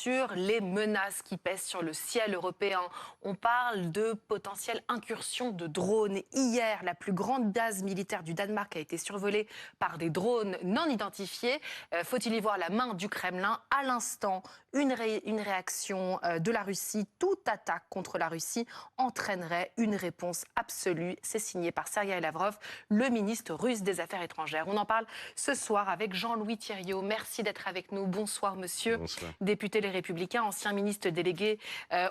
sur les menaces qui pèsent sur le ciel européen. On parle de potentielles incursions de drones. Hier, la plus grande base militaire du Danemark a été survolée par des drones non identifiés. Faut-il y voir la main du Kremlin? À l'instant, une réaction de la Russie. Toute attaque contre la Russie entraînerait une réponse absolue. C'est signé par Sergueï Lavrov, le ministre russe des Affaires étrangères. On en parle ce soir avec Jean-Louis Thiriot. Merci d'être avec nous. Bonsoir, monsieur. Bonsoir. Député Les Républicains, ancien ministre délégué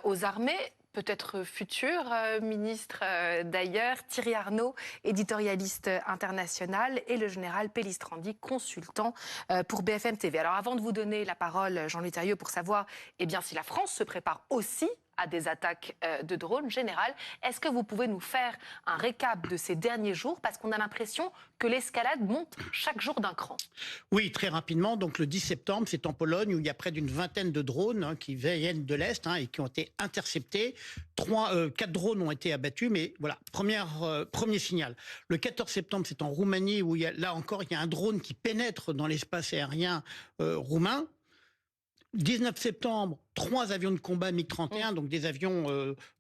aux armées. Peut-être futur ministre d'ailleurs, Thierry Arnaud, éditorialiste international, et le général Pellistrandi, consultant pour BFM TV. Alors avant de vous donner la parole, Jean-Louis Thiriot, pour savoir si la France se prépare aussi à des attaques de drones générales, est-ce que vous pouvez nous faire un récap de ces derniers jours? Parce qu'on a l'impression que l'escalade monte chaque jour d'un cran. Oui, très rapidement. Donc le 10 septembre, c'est en Pologne où il y a près d'une vingtaine de drones qui viennent de l'Est et qui ont été interceptés. 4 drones ont été abattus, mais voilà, premier signal. Le 14 septembre, c'est en Roumanie où il y a un drone qui pénètre dans l'espace aérien roumain. 19 septembre, 3 avions de combat MiG-31, donc des avions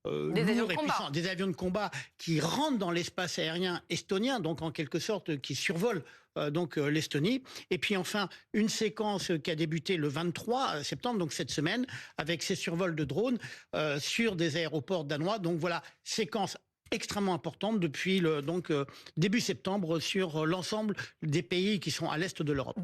lourds et puissants, des avions de combat qui rentrent dans l'espace aérien estonien, donc en quelque sorte qui survolent l'Estonie. Et puis enfin, une séquence qui a débuté le 23 septembre, donc cette semaine, avec ces survols de drones sur des aéroports danois. Donc voilà, séquence extrêmement importante depuis début septembre sur l'ensemble des pays qui sont à l'est de l'Europe.